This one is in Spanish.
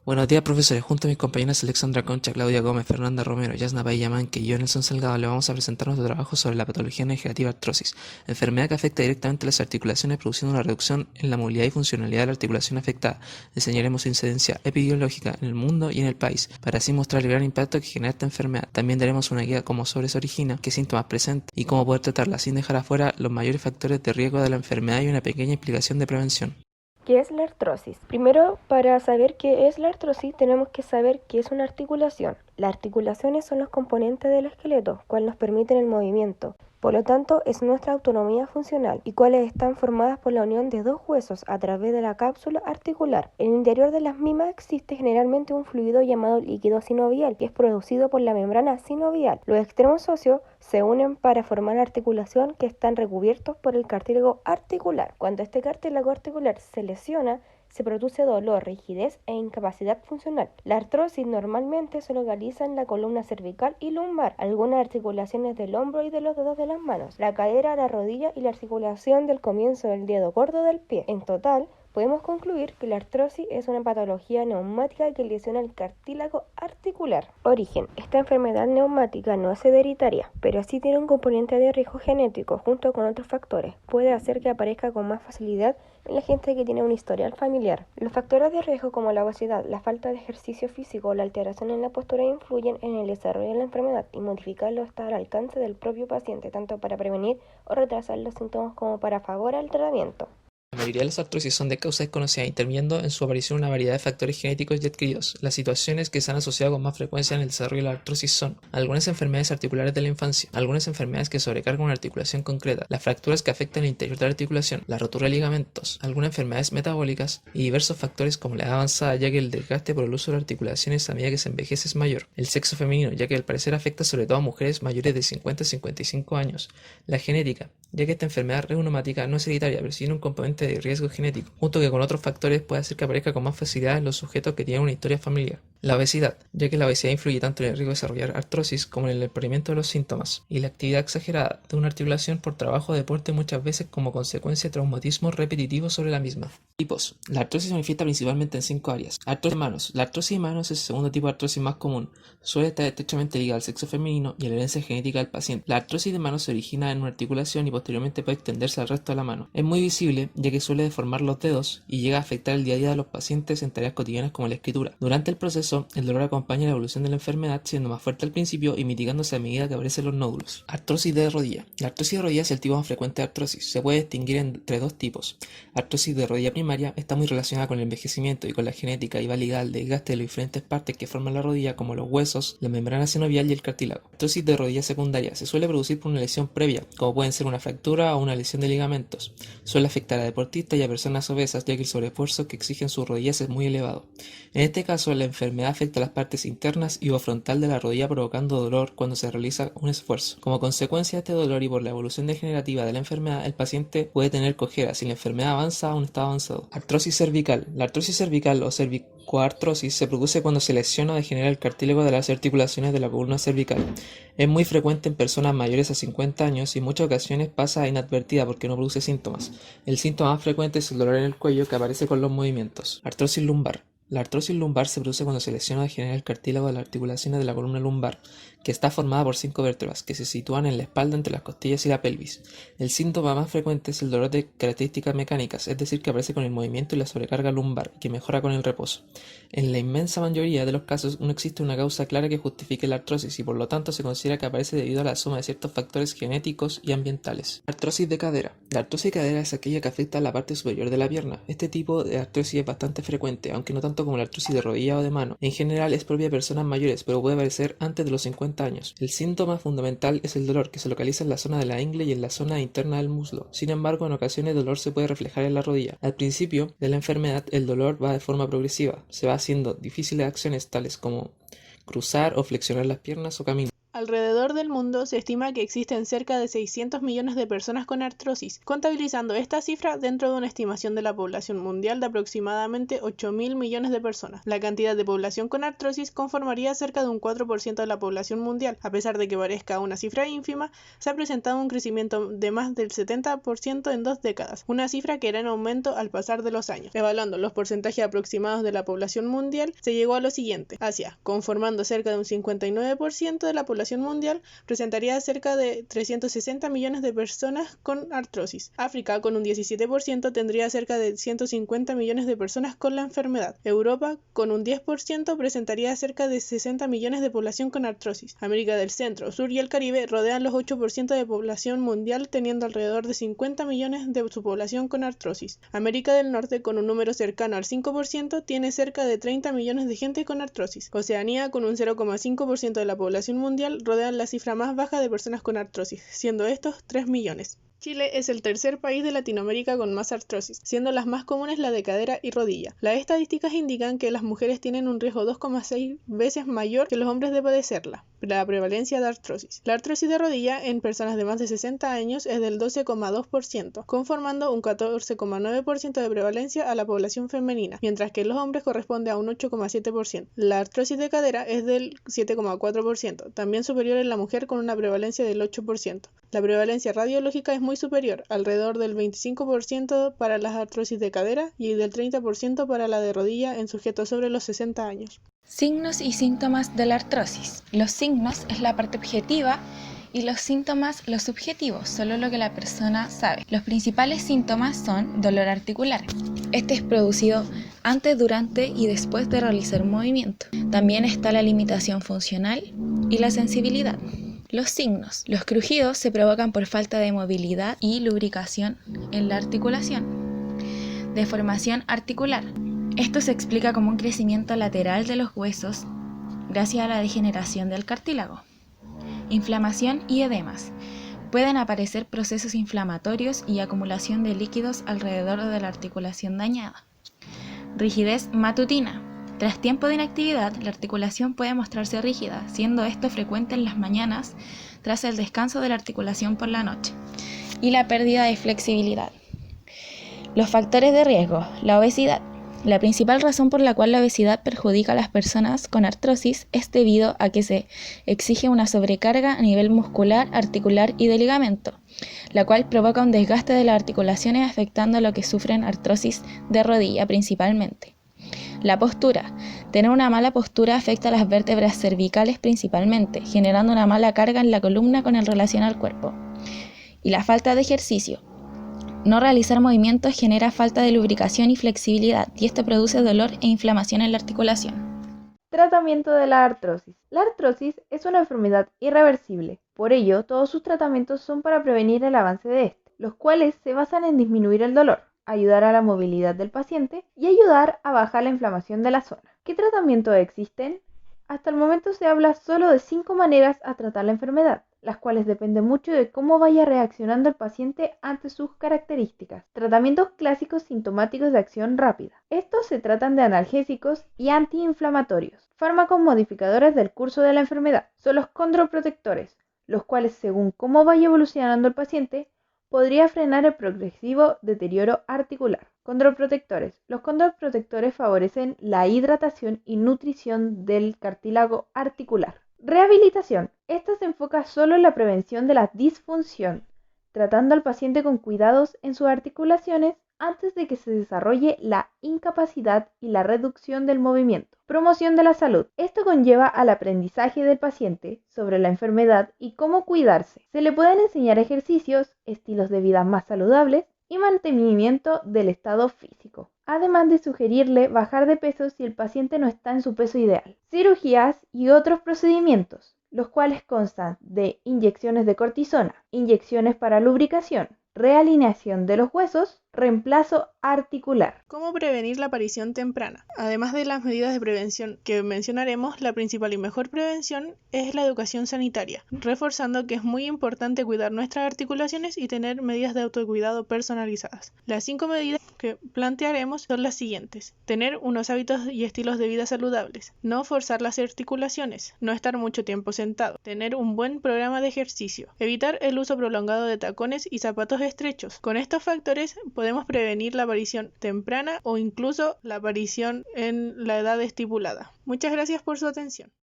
Buenos días, profesores. Junto a mis compañeras Alexandra Concha, Claudia Gómez, Fernanda Romero, Yasna Payamanque y yo, Nelson Salgado, le vamos a presentar nuestro trabajo sobre la patología degenerativa artrosis, enfermedad que afecta directamente las articulaciones produciendo una reducción en la movilidad y funcionalidad de la articulación afectada. Enseñaremos su incidencia epidemiológica en el mundo y en el país, para así mostrar el gran impacto que genera esta enfermedad. También daremos una guía cómo sobre se origina, qué síntomas presenta y cómo poder tratarla sin dejar afuera los mayores factores de riesgo de la enfermedad y una pequeña explicación de prevención. ¿Qué es la artrosis? Primero, para saber qué es la artrosis, tenemos que saber qué es una articulación. Las articulaciones son los componentes del esqueleto, cuales nos permiten el movimiento. Por lo tanto, es nuestra autonomía funcional y cuales están formadas por la unión de dos huesos a través de la cápsula articular. En el interior de las mismas existe generalmente un fluido llamado líquido sinovial, que es producido por la membrana sinovial. Los extremos óseos se unen para formar la articulación, que están recubiertos por el cartílago articular. Cuando este cartílago articular se lesiona, se produce dolor, rigidez e incapacidad funcional. La artrosis normalmente se localiza en la columna cervical y lumbar, algunas articulaciones del hombro y de los dedos de las manos, la cadera, la rodilla y la articulación del comienzo del dedo gordo del pie. En total, podemos concluir que la artrosis es una patología neumática que lesiona el cartílago articular. Origen. Esta enfermedad neumática no es hereditaria, pero sí tiene un componente de riesgo genético junto con otros factores. Puede hacer que aparezca con más facilidad en la gente que tiene un historial familiar. Los factores de riesgo como la obesidad, la falta de ejercicio físico o la alteración en la postura influyen en el desarrollo de la enfermedad y modificarlo está al alcance del propio paciente, tanto para prevenir o retrasar los síntomas como para favorecer el tratamiento. La mayoría de las artrosis son de causa desconocida, interviniendo en su aparición una variedad de factores genéticos y adquiridos. Las situaciones que se han asociado con más frecuencia en el desarrollo de la artrosis son algunas enfermedades articulares de la infancia, algunas enfermedades que sobrecargan una articulación concreta, las fracturas que afectan el interior de la articulación, la rotura de ligamentos, algunas enfermedades metabólicas y diversos factores como la edad avanzada, ya que el desgaste por el uso de las articulaciones a medida que se envejece es mayor, el sexo femenino, ya que al parecer afecta sobre todo a mujeres mayores de 50 a 55 años, la genética, ya que esta enfermedad reumática no es hereditaria, pero sí tiene un componente de riesgo genético, junto que con otros factores puede hacer que aparezca con más facilidad en los sujetos que tienen una historia familiar. La obesidad, ya que la obesidad influye tanto en el riesgo de desarrollar artrosis como en el empeoramiento de los síntomas, y la actividad exagerada de una articulación por trabajo o deporte muchas veces como consecuencia de traumatismo repetitivo sobre la misma. Tipos. La artrosis se manifiesta principalmente en 5 áreas. Artrosis de manos. La artrosis de manos es el segundo tipo de artrosis más común. Suele estar estrechamente ligada al sexo femenino y a la herencia genética del paciente. La artrosis de manos se origina en una articulación y posteriormente puede extenderse al resto de la mano. Es muy visible, ya que suele deformar los dedos y llega a afectar el día a día de los pacientes en tareas cotidianas como la escritura. Durante el proceso, el dolor acompaña la evolución de la enfermedad, siendo más fuerte al principio y mitigándose a medida que aparecen los nódulos. Artrosis de rodilla. La artrosis de rodilla es el tipo más frecuente de artrosis. Se puede distinguir entre dos tipos. Artrosis de rodilla primaria está muy relacionada con el envejecimiento y con la genética y va ligada al desgaste de las diferentes partes que forman la rodilla, como los huesos, la membrana sinovial y el cartílago. Artrosis de rodilla secundaria se suele producir por una lesión previa, como pueden ser una fractura o una lesión de ligamentos. Suele afectar a deportistas y a personas obesas, ya que el sobreesfuerzo que exigen sus rodillas es muy elevado. En este caso, la enfermedad afecta a las partes internas y o frontal de la rodilla, provocando dolor cuando se realiza un esfuerzo. Como consecuencia de este dolor y por la evolución degenerativa de la enfermedad, el paciente puede tener cojera si la enfermedad avanza a un estado avanzado. Artrosis cervical. La artrosis cervical o cervicoartrosis se produce cuando se lesiona o degenera el cartílago de las articulaciones de la columna cervical. Es muy frecuente en personas mayores a 50 años y en muchas ocasiones pasa inadvertida porque no produce síntomas. El síntoma más frecuente es el dolor en el cuello que aparece con los movimientos. Artrosis lumbar. La artrosis lumbar se produce cuando se lesiona o degenera el cartílago de las articulaciones de la columna lumbar, que está formada por 5 vértebras que se sitúan en la espalda entre las costillas y la pelvis. El síntoma más frecuente es el dolor de características mecánicas, es decir, que aparece con el movimiento y la sobrecarga lumbar, que mejora con el reposo. En la inmensa mayoría de los casos no existe una causa clara que justifique la artrosis y por lo tanto se considera que aparece debido a la suma de ciertos factores genéticos y ambientales. Artrosis de cadera. La artrosis de cadera es aquella que afecta a la parte superior de la pierna. Este tipo de artrosis es bastante frecuente, aunque no tanto como la artrosis de rodilla o de mano. En general es propia de personas mayores, pero puede aparecer antes de los 50 años. El síntoma fundamental es el dolor, que se localiza en la zona de la ingle y en la zona interna del muslo. Sin embargo, en ocasiones el dolor se puede reflejar en la rodilla. Al principio de la enfermedad, el dolor va de forma progresiva. Se va haciendo difíciles acciones tales como cruzar o flexionar las piernas o caminar. Alrededor del mundo se estima que existen cerca de 600 millones de personas con artrosis, contabilizando esta cifra dentro de una estimación de la población mundial de aproximadamente 8.000 millones de personas. La cantidad de población con artrosis conformaría cerca de un 4% de la población mundial. A pesar de que parezca una cifra ínfima, se ha presentado un crecimiento de más del 70% en 2 décadas, una cifra que irá en aumento al pasar de los años. Evaluando los porcentajes aproximados de la población mundial, se llegó a lo siguiente. Asia, conformando cerca de un 59% de la población mundial, presentaría cerca de 360 millones de personas con artrosis. África, con un 17%, tendría cerca de 150 millones de personas con la enfermedad. Europa, con un 10%, presentaría cerca de 60 millones de población con artrosis. América del Centro, Sur y el Caribe rodean los 8% de población mundial, teniendo alrededor de 50 millones de su población con artrosis. América del Norte, con un número cercano al 5%, tiene cerca de 30 millones de gente con artrosis. Oceanía, con un 0,5% de la población mundial, rodean la cifra más baja de personas con artrosis, siendo estos 3 millones. Chile es el tercer país de Latinoamérica con más artrosis, siendo las más comunes la de cadera y rodilla. Las estadísticas indican que las mujeres tienen un riesgo 2,6 veces mayor que los hombres de padecerla. La prevalencia de artrosis. La artrosis de rodilla en personas de más de 60 años es del 12,2%, conformando un 14,9% de prevalencia a la población femenina, mientras que en los hombres corresponde a un 8,7%. La artrosis de cadera es del 7,4%, también superior en la mujer con una prevalencia del 8%. La prevalencia radiológica es muy superior, alrededor del 25% para las artrosis de cadera y del 30% para la de rodilla en sujetos sobre los 60 años. Signos y síntomas de la artrosis. Los signos es la parte objetiva y los síntomas los subjetivos, solo lo que la persona sabe. Los principales síntomas son dolor articular. Este es producido antes, durante y después de realizar un movimiento. También está la limitación funcional y la sensibilidad. Los signos. Los crujidos se provocan por falta de movilidad y lubricación en la articulación. Deformación articular. Esto se explica como un crecimiento lateral de los huesos gracias a la degeneración del cartílago. Inflamación y edemas. Pueden aparecer procesos inflamatorios y acumulación de líquidos alrededor de la articulación dañada. Rigidez matutina. Tras tiempo de inactividad, la articulación puede mostrarse rígida, siendo esto frecuente en las mañanas tras el descanso de la articulación por la noche. Y la pérdida de flexibilidad. Los factores de riesgo. La obesidad. La principal razón por la cual la obesidad perjudica a las personas con artrosis es debido a que se exige una sobrecarga a nivel muscular, articular y de ligamento, la cual provoca un desgaste de las articulaciones afectando a los que sufren artrosis de rodilla principalmente. La postura. Tener una mala postura afecta a las vértebras cervicales principalmente, generando una mala carga en la columna con relación al cuerpo. Y la falta de ejercicio. No realizar movimientos genera falta de lubricación y flexibilidad, y esto produce dolor e inflamación en la articulación. Tratamiento de la artrosis. La artrosis es una enfermedad irreversible, por ello todos sus tratamientos son para prevenir el avance de este, los cuales se basan en disminuir el dolor, ayudar a la movilidad del paciente y ayudar a bajar la inflamación de la zona. ¿Qué tratamientos existen? Hasta el momento se habla solo de 5 maneras a tratar la enfermedad, las cuales dependen mucho de cómo vaya reaccionando el paciente ante sus características. Tratamientos clásicos sintomáticos de acción rápida. Estos se tratan de analgésicos y antiinflamatorios. Fármacos modificadores del curso de la enfermedad son los condroprotectores, los cuales según cómo vaya evolucionando el paciente, podría frenar el progresivo deterioro articular. Condroprotectores. Los condroprotectores favorecen la hidratación y nutrición del cartílago articular. Rehabilitación. Esta se enfoca solo en la prevención de la disfunción, tratando al paciente con cuidados en sus articulaciones antes de que se desarrolle la incapacidad y la reducción del movimiento. Promoción de la salud. Esto conlleva al aprendizaje del paciente sobre la enfermedad y cómo cuidarse. Se le pueden enseñar ejercicios, estilos de vida más saludables y mantenimiento del estado físico, además de sugerirle bajar de peso si el paciente no está en su peso ideal. Cirugías y otros procedimientos, los cuales constan de inyecciones de cortisona, inyecciones para lubricación, realineación de los huesos, Reemplazo articular. ¿Cómo prevenir la aparición temprana? Además de las medidas de prevención que mencionaremos, la principal y mejor prevención es la educación sanitaria, reforzando que es muy importante cuidar nuestras articulaciones y tener medidas de autocuidado personalizadas. Las 5 medidas que plantearemos son las siguientes: tener unos hábitos y estilos de vida saludables, no forzar las articulaciones, no estar mucho tiempo sentado, tener un buen programa de ejercicio, evitar el uso prolongado de tacones y zapatos estrechos. Con estos factores podemos prevenir la aparición temprana o incluso la aparición en la edad estipulada. Muchas gracias por su atención.